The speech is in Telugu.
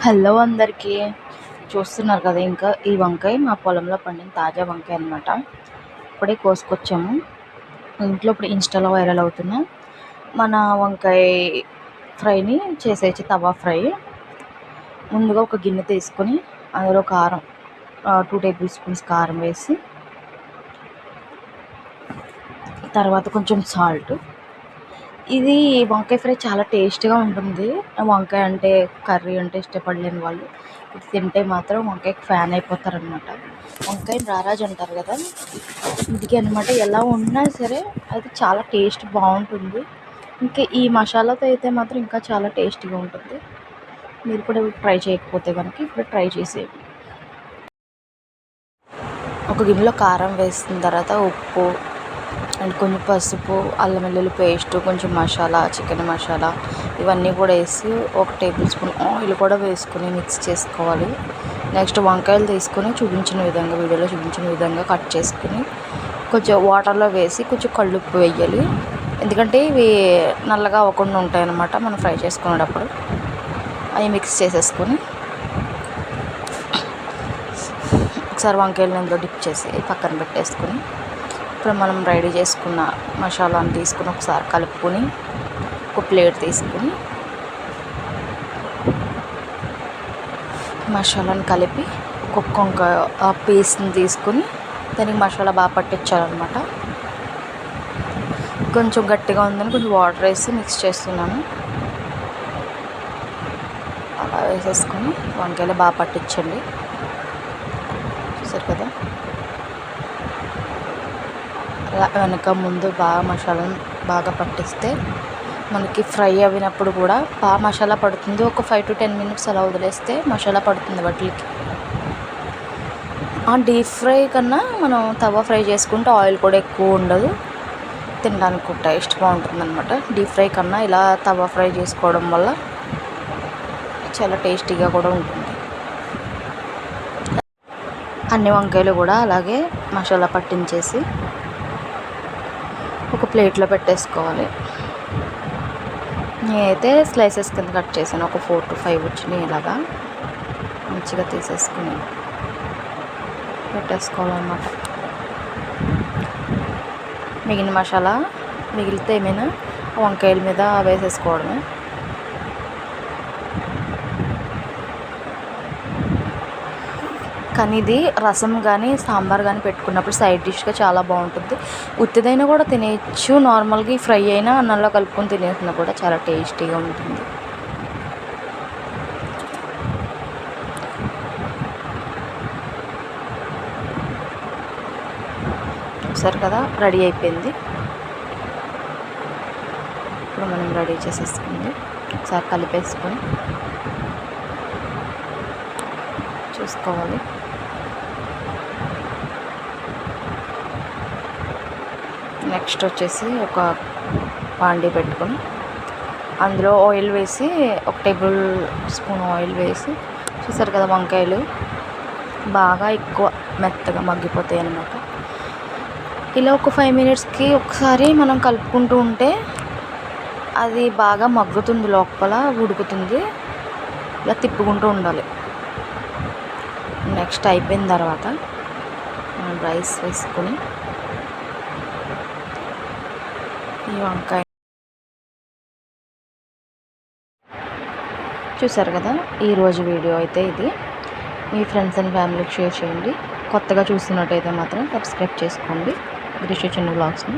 హలో అందరికీ. చూస్తున్నారు కదా, ఇంకా ఈ వంకాయ మా పొలంలో పండిన తాజా వంకాయ అనమాట. ఇప్పుడే కోసుకొచ్చాము. ఇంట్లో ఇప్పుడు ఇన్స్టాలో వైరల్ అవుతున్న మన వంకాయ ఫ్రైని చేసేయచ్చు, తవా ఫ్రై. ముందుగా ఒక గిన్నె తీసుకొని అందులో కారం 2 టేబుల్ స్పూన్స్ కారం వేసి, తర్వాత కొంచెం సాల్ట్. ఇది వంకాయ ఫ్రై చాలా టేస్ట్గా ఉంటుంది. వంకాయ అంటే కర్రీ అంటే ఇష్టపడలేని వాళ్ళు ఇది తింటే మాత్రం వంకాయకి ఫ్యాన్ అయిపోతారనమాట. వంకాయని రారాజు అంటారు కదా, ఇంటికి అనమాట. ఎలా ఉన్నా సరే అది చాలా టేస్ట్ బాగుంటుంది. ఇంకా ఈ మసాలాతో అయితే మాత్రం ఇంకా చాలా టేస్టీగా ఉంటుంది. మీరు కూడా ట్రై చేయకపోతే కనుక ఇప్పుడు ట్రై చేసేయండి. ఒక గిన్నెలో కారం వేసిన తర్వాత ఉప్పు అండ్ కొంచెం పసుపు, అల్లం వెల్లుల్లి పేస్టు, కొంచెం మసాలా, చికెన్ మసాలా ఇవన్నీ కూడా వేసి 1 టేబుల్ స్పూన్ ఆయిల్ కూడా వేసుకొని మిక్స్ చేసుకోవాలి. నెక్స్ట్ వంకాయలు తీసుకొని వీడియోలో చూపించిన విధంగా కట్ చేసుకుని కొంచెం వాటర్లో వేసి కొంచెం కల్లుప్పు వేయాలి. ఎందుకంటే ఇవి నల్లగా అవ్వకుండా ఉంటాయి అన్నమాట మనం ఫ్రై చేసుకునేటప్పుడు. అవి మిక్స్ చేసేసుకొని ఒకసారి వంకాయలను ఇందులో డిప్ చేసి పక్కన పెట్టేసుకొని, ఇప్పుడు మనం రెడీ చేసుకున్న మసాలాను తీసుకుని ఒకసారి కలుపుకొని ఒక ప్లేట్ తీసుకుని మసాలాను కలిపి ఒక్కొక్క వంకాయ ఆ పేస్ట్ని తీసుకుని దానికి మసాలా బాగా పట్టించాలన్నమాట. కొంచెం గట్టిగా ఉందని కొంచెం వాటర్ వేసి మిక్స్ చేస్తున్నాను. అలా వేసేసుకొని వంకాయలు బాగా పట్టించండి. చూసారు కదా, అలా వెనక ముందు బాగా మసాలాను బాగా పట్టిస్తే మనకి ఫ్రై అయినప్పుడు కూడా బాగా మసాలా పడుతుంది. ఒక 5 to 10 minutes అలా వదిలేస్తే మసాలా పడుతుంది వాటికి. డీప్ ఫ్రై కన్నా మనం తవా ఫ్రై చేసుకుంటే ఆయిల్ కూడా ఎక్కువ ఉండదు, తినడానికి కూడా టేస్ట్ బాగుంటుంది అనమాట. డీప్ ఫ్రై కన్నా ఇలా తవా ఫ్రై చేసుకోవడం వల్ల చాలా టేస్టీగా కూడా ఉంటుంది. అన్ని వంకాయలు కూడా అలాగే మసాలా పట్టించేసి ఒక ప్లేట్లో పెట్టేసుకోవాలి. నేనైతే స్లైసెస్ కింద కట్ చేశాను. ఒక 4 to 5 వచ్చినాయి. ఇలాగా మంచిగా తీసేసుకుని పెట్టేసుకోవాలన్నమాట. మిగిలిన మసాలా మిగిలితే ఏమైనా వంకాయల మీద వేసేసుకోవడమే. కానీ ఇది రసం కానీ సాంబార్ కానీ పెట్టుకున్నప్పుడు సైడ్ డిష్గా చాలా బాగుంటుంది. ఉత్తిదైనా కూడా తినేయచ్చు, నార్మల్గా ఫ్రై అయినా అన్నంలో కలుపుకొని తినేసినా కూడా చాలా టేస్టీగా ఉంటుంది. చూసారు కదా, రెడీ అయిపోయింది. ఇప్పుడు మనం రెడీ చేసేసుకుంది ఒకసారి కలిపేసుకొని చూసుకోవాలి. నెక్స్ట్ వచ్చేసి ఒక పాండి పెట్టుకొని అందులో ఆయిల్ వేసి 1 టేబుల్ స్పూన్ ఆయిల్ వేసి, చూసారు కదా వంకాయలు బాగా ఎక్కువ మెత్తగా మగ్గిపోతాయి అన్నమాట. ఇలా ఒక 5 minutesకి ఒకసారి మనం కలుపుకుంటూ ఉంటే అది బాగా మగ్గుతుంది, లోపల ఉడుకుతుంది. ఇలా తిప్పుకుంటూ ఉండాలి. నెక్స్ట్ అయిపోయిన తర్వాత మనం రైస్ వేసుకొని ఈ వంకాయ చూసారు కదా. ఈరోజు వీడియో అయితే ఇది. మీ ఫ్రెండ్స్ అండ్ ఫ్యామిలీకి షేర్ చేయండి. కొత్తగా చూస్తున్నట్టయితే మాత్రం సబ్స్క్రైబ్ చేసుకోండి గ్రిషు చిన్న వ్లాగ్స్ని.